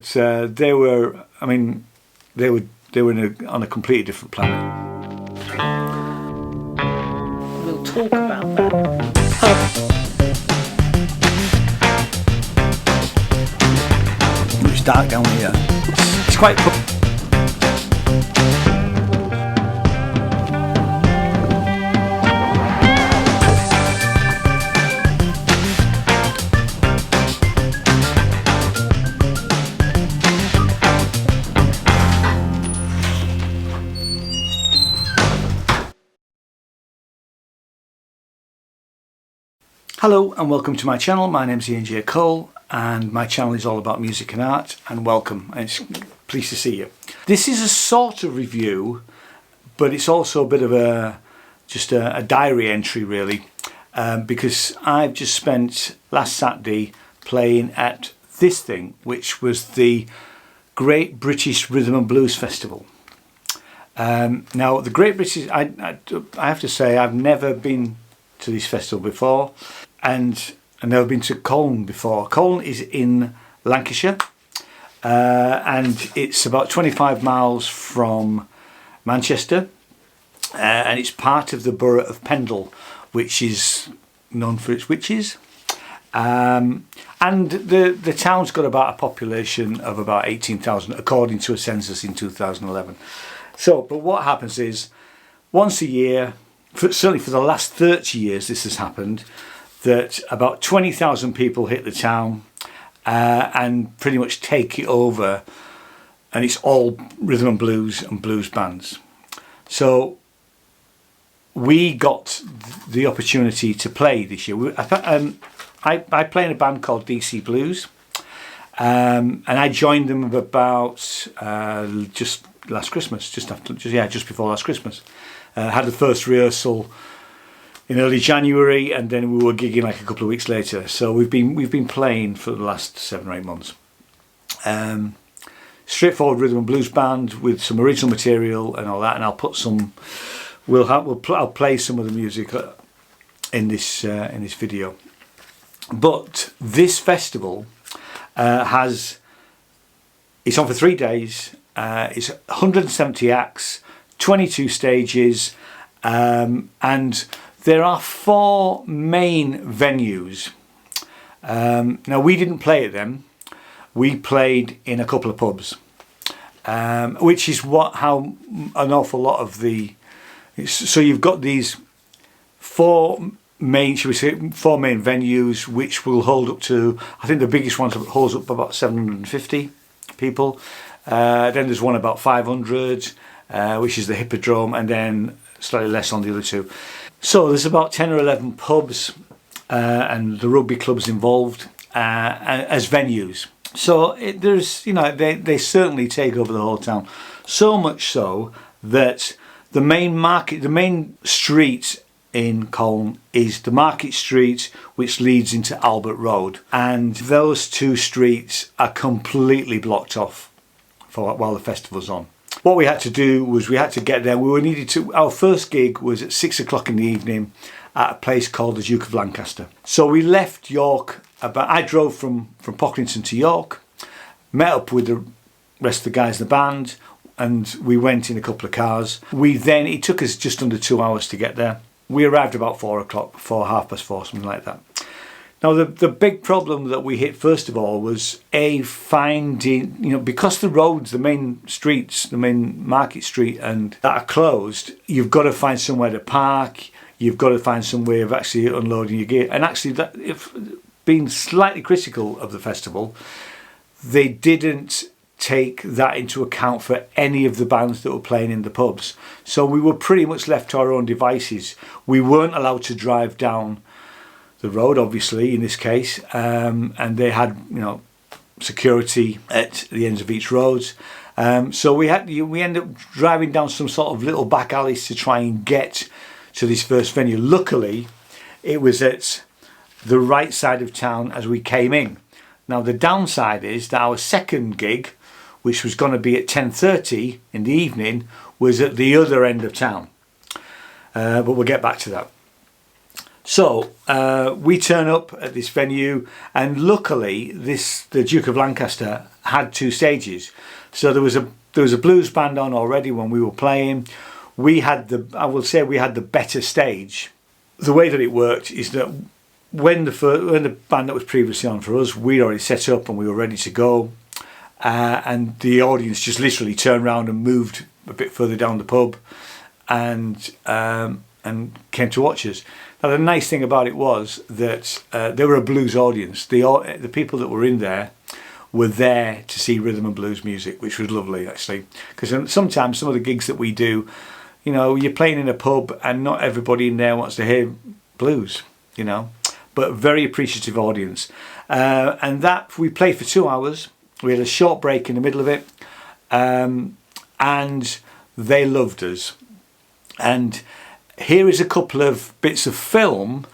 So they were, I mean, they were on a completely different planet. We'll talk about that. It's dark down here. It's quite. Hello and welcome to my channel. My name's Ian J. Cole and my channel is all about music and art, and welcome. It's pleased to see you. This is a sort of review, but it's also a bit of a diary entry really, because I've just spent last Saturday playing at this thing, which was the Great British Rhythm and Blues Festival. Now the Great British, I have to say I've never been to this festival before, and I've never been to Colne before. Colne is in Lancashire, and it's about 25 miles from Manchester, and it's part of the borough of Pendle, which is known for its witches. And the town's got about a population of about 18,000 according to a census in 2011. So, but what happens is once a year, certainly for the last 30 years this has happened, that about 20,000 people hit the town and pretty much take it over, and it's all rhythm and blues bands. So we got the opportunity to play this year. I play in a band called DC Blues, and I joined them about just last Christmas, just before last Christmas. Had the first rehearsal in early January, and then we were gigging like a couple of weeks later. So we've been playing for the last 7 or 8 months. Straightforward rhythm and blues band with some original material and all that. And I'll put some. I'll play some of the music in this video. But this festival it's on for 3 days. It's 170 acts, 22 stages, and there are 4 main venues. Now we didn't play at them. We played in a couple of pubs, which is how an awful lot of so you've got these 4 main, should we say, 4 main venues, which will hold up to, I think the biggest one holds up about 750 people. Then there's one about 500, which is the Hippodrome, and then slightly less on the other 2. So there's about 10 or 11 pubs and the rugby clubs involved as venues. So they certainly take over the whole town. So much so that the main street in Colne is the Market Street, which leads into Albert Road, and those 2 streets are completely blocked off while the festival's on. What we had to do was we had to get there. Our first gig was at 6 o'clock in the evening at a place called the Duke of Lancaster. So we left York. I drove from Pocklington to York, met up with the rest of the guys in the band, and we went in a couple of cars. It took us just under 2 hours to get there. We arrived about 4 o'clock, 4:30, something like that. Now the big problem that we hit first of all was finding, because the roads, the main streets, the main Market Street and that are closed, you've got to find somewhere to park, you've got to find some way of actually unloading your gear. And actually, that, if being slightly critical of the festival, they didn't take that into account for any of the bands that were playing in the pubs. So we were pretty much left to our own devices. We weren't allowed to drive down the road, obviously, in this case, and they had security at the ends of each road. So we ended up driving down some sort of little back alleys to try and get to this first venue. Luckily, it was at the right side of town as we came in. Now the downside is that our second gig, which was going to be at 10:30 in the evening, was at the other end of town. But we'll get back to that. So we turn up at this venue, and luckily the Duke of Lancaster had 2 stages. So there was a blues band on already when we were playing. We had the better stage. The way that it worked is that when the band that was previously on for us, we'd already set up and we were ready to go, and the audience just literally turned around and moved a bit further down the pub, and came to watch us. Now the nice thing about it was that they were a blues audience. The people that were in there were there to see rhythm and blues music, which was lovely actually. Because sometimes some of the gigs that we do, you know, you're playing in a pub and not everybody in there wants to hear blues, you know. But a very appreciative audience. And that we played for 2 hours. We had a short break in the middle of it, and they loved us. And here is a couple of bits of film.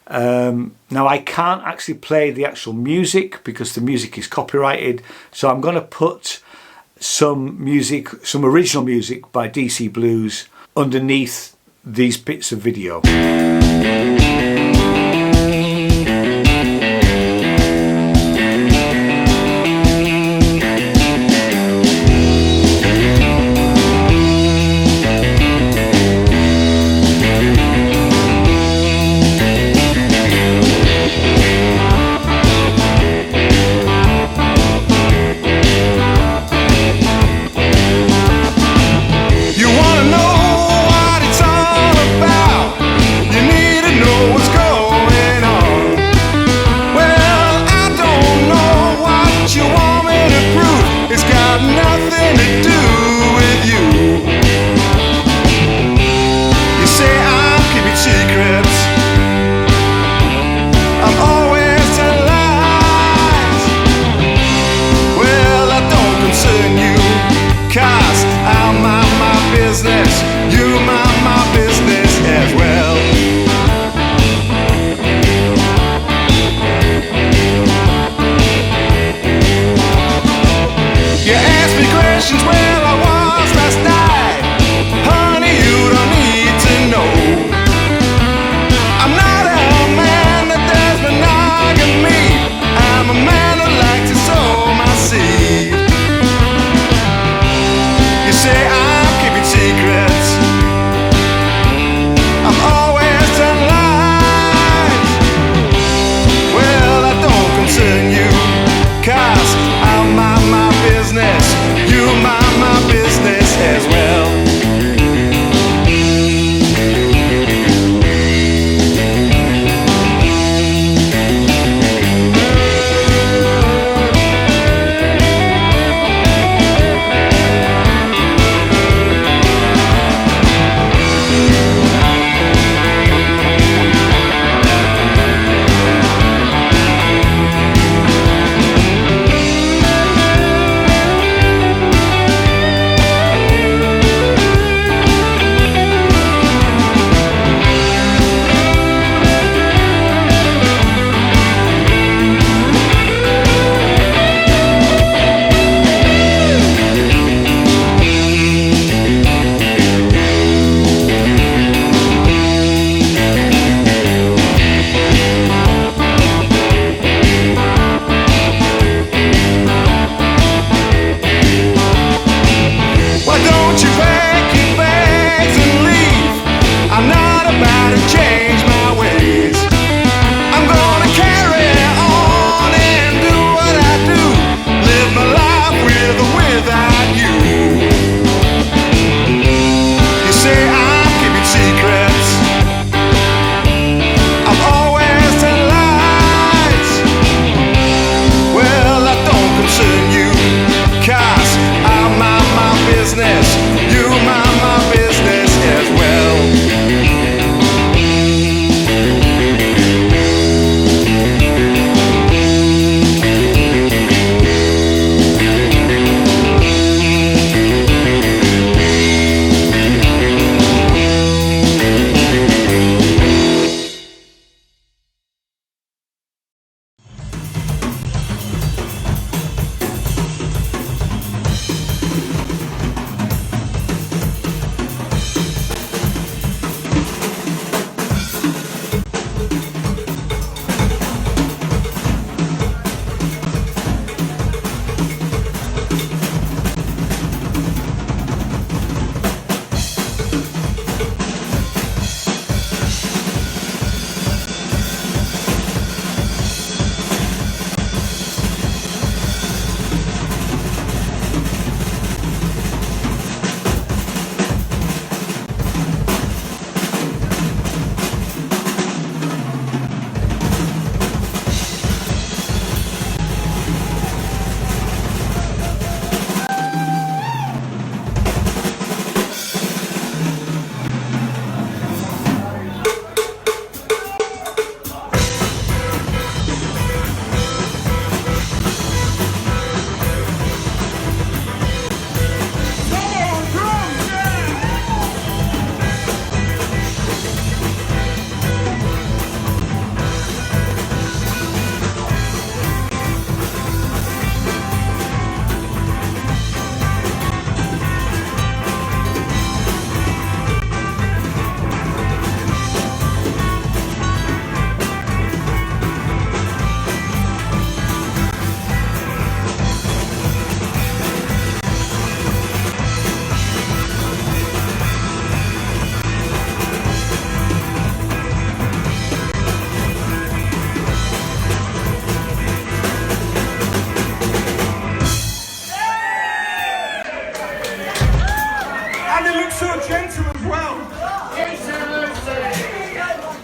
Now I can't actually play the actual music because the music is copyrighted, so I'm going to put some original music by DC Blues underneath these bits of video.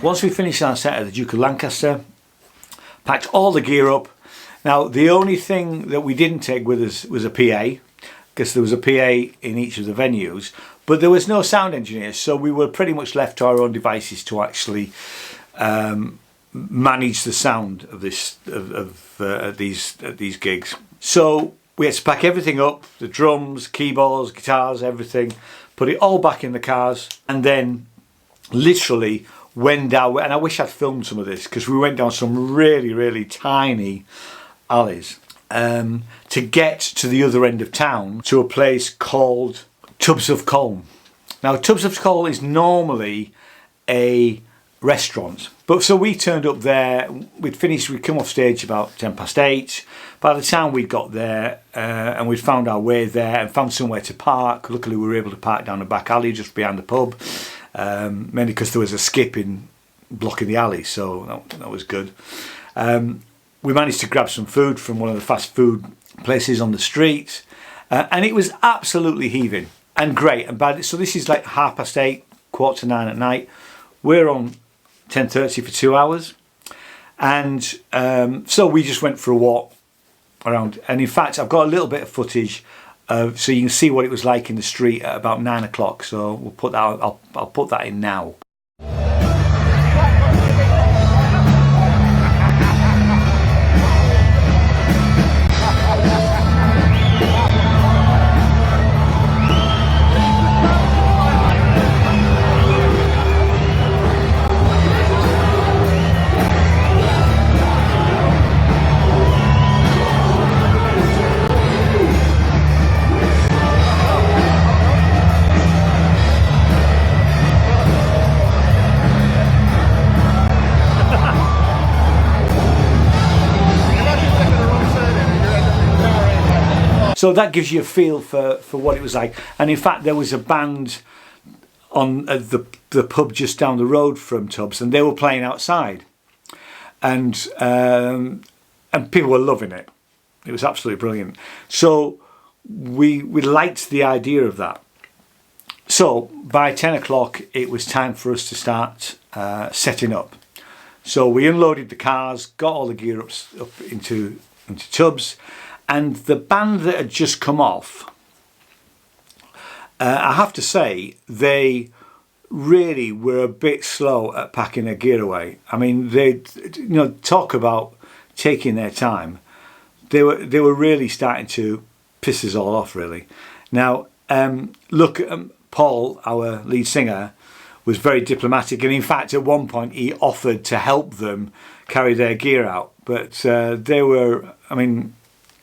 Once we finished our set at the Duke of Lancaster, packed all the gear up. Now, the only thing that we didn't take with us was a PA, because there was a PA in each of the venues, but there was no sound engineer, so we were pretty much left to our own devices to actually manage the sound of this at these gigs. So we had to pack everything up, the drums, keyboards, guitars, everything, put it all back in the cars, and then literally went down, and I wish I'd filmed some of this, because we went down some really, really tiny alleys to get to the other end of town, to a place called Tubs of Colne. Now, Tubs of Colne is normally a restaurant, but so we turned up there, we'd come off stage about 8:10. By the time we got there and we'd found our way there and found somewhere to park, luckily we were able to park down the back alley just behind the pub, mainly because there was a skip in blocking the alley, so that was good. We managed to grab some food from one of the fast food places on the street, and it was absolutely heaving and great. And so this is like 8:30, 8:45 at night. We're on 10:30 for 2 hours, and so we just went for a walk around. And in fact, I've got a little bit of footage, so you can see what it was like in the street at about 9 o'clock. So we'll put that. I'll put that in now. So that gives you a feel for what it was like. And in fact, there was a band on the pub just down the road from Tubbs, and they were playing outside, and people were loving it. It was absolutely brilliant. So we liked the idea of that. So by 10 o'clock, it was time for us to start setting up. So we unloaded the cars, got all the gear up into Tubbs. And the band that had just come off, I have to say, they really were a bit slow at packing their gear away. I mean, they, talk about taking their time. They were really starting to piss us all off, really. Now, look, Paul, our lead singer, was very diplomatic, and in fact, at one point, he offered to help them carry their gear out. But they were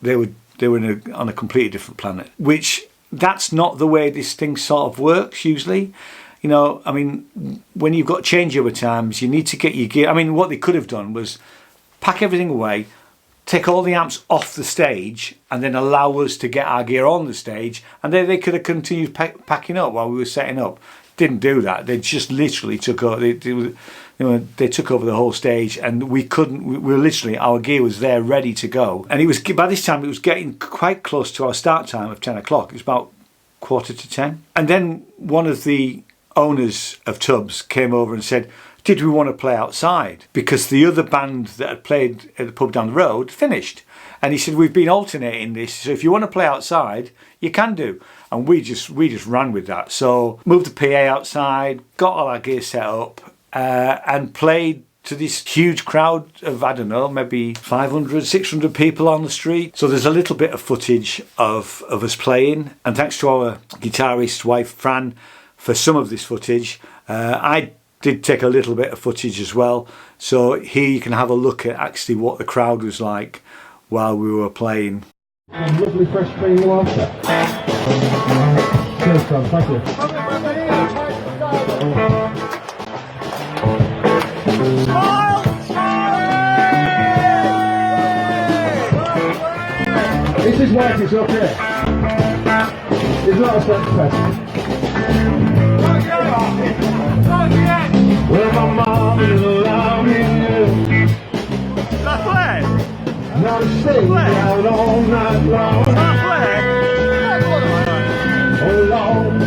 on a completely different planet, which that's not the way this thing sort of works usually. When you've got changeover times, you need to get your gear. I mean, what they could have done was pack everything away, take all the amps off the stage, and then allow us to get our gear on the stage, and then they could have continued packing up while we were setting up. Didn't do that. They just literally took over. They took over the whole stage, and we were literally, our gear was there ready to go. And it was, by this time, it was getting quite close to our start time of 10 o'clock. It was about 9:45. And then one of the owners of Tubbs came over and said, did we want to play outside? Because the other band that had played at the pub down the road finished. And he said, we've been alternating this, so if you want to play outside, you can do. And we just ran with that. So moved the PA outside, got all our gear set up, and played to this huge crowd of, I don't know, maybe 500, 600 people on the street. So there's a little bit of footage of us playing. And thanks to our guitarist's wife, Fran, for some of this footage. I did take a little bit of footage as well. So here you can have a look at actually what the crowd was like while we were playing. Lovely fresh spring water. Cheers, Tom. Thank you. This is white, it's okay. It's not a sex person. Well, my mom is allowing you. That's right. Now sing out all night long. Oh Lord,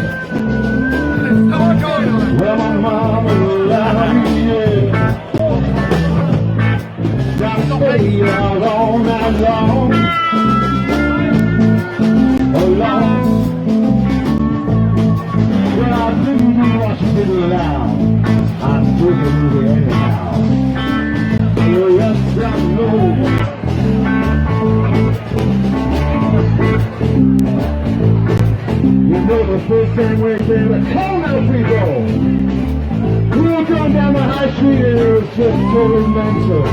same way came the Colne people. We were going down the high street and it was just totally mental.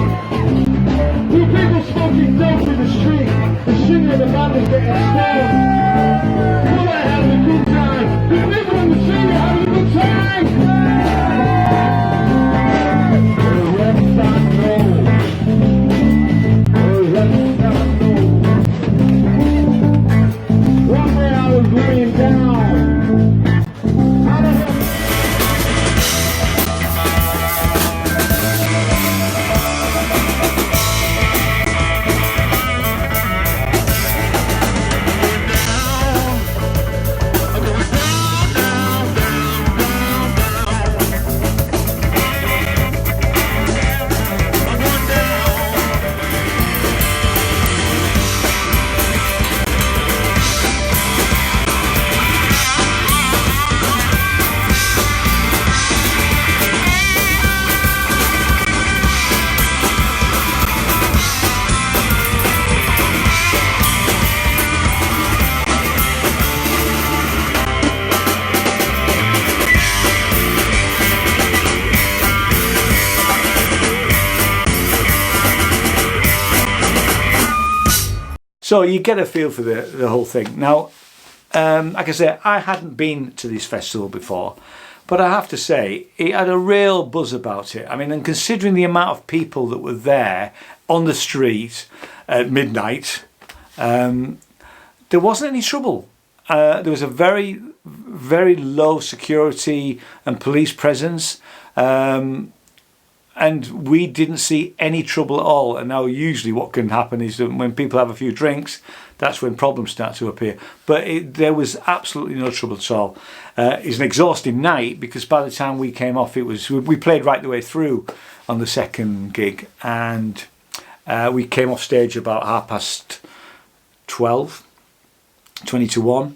Two people smoking dope in the street, the shooting in the bottles getting stoned. Well, they're having a good time. The people in the city are having a good time. The rest I know. The rest I know. One day I was laying down. I don't know. So you get a feel for the whole thing. Now, like I say, I hadn't been to this festival before, but I have to say, it had a real buzz about it. I mean, and considering the amount of people that were there on the street at midnight, there wasn't any trouble. There was a very, very low security and police presence. And we didn't see any trouble at all. And now usually what can happen is that when people have a few drinks, that's when problems start to appear. But there was absolutely no trouble at all. It was an exhausting night because by the time we came off, we played right the way through on the second gig, and we came off stage about 12:30, 20 to 1.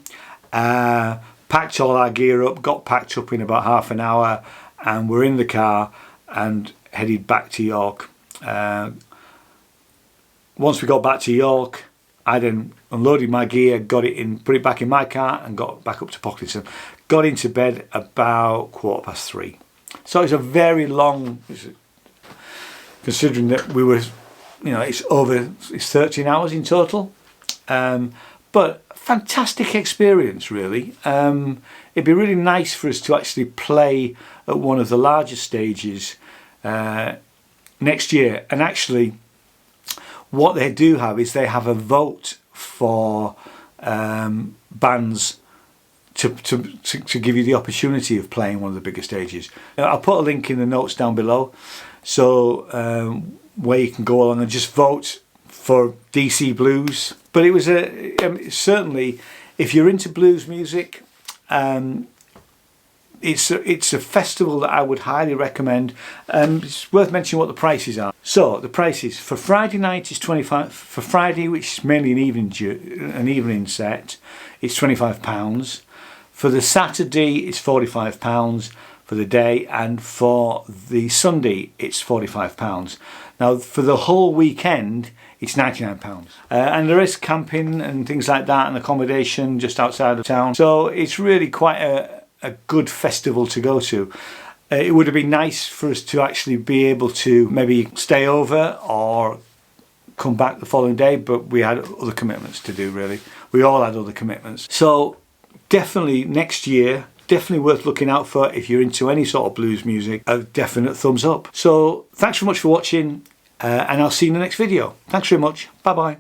Packed all our gear up, got packed up in about half an hour, and we're in the car and headed back to York. Once we got back to York, I then unloaded my gear, got it in, put it back in my car, and got back up to Pocklington. Got into bed about 3:15. So it's a very long, considering that we were, it's 13 hours in total. But fantastic experience, really. It'd be really nice for us to actually play at one of the larger stages next year. And actually, what they do have is they have a vote for bands to give you the opportunity of playing one of the bigger stages. I'll put a link in the notes down below, so where you can go along and just vote for DC Blues. But it was certainly, if you're into blues music, it's a festival that I would highly recommend. It's worth mentioning what the prices are. So the prices for Friday night is 25. For Friday, which is mainly an evening set, it's £25. For the Saturday, it's £45 for the day, and for the Sunday, it's £45. Now for the whole weekend, it's £99. And there is camping and things like that, and accommodation just outside of town. So it's really quite a good festival to go to. It would have been nice for us to actually be able to maybe stay over or come back the following day, but we had other commitments to do, really. We all had other commitments. So definitely next year, definitely worth looking out for if you're into any sort of blues music. A definite thumbs up. So thanks very much for watching, and I'll see you in the next video. Thanks very much. Bye bye.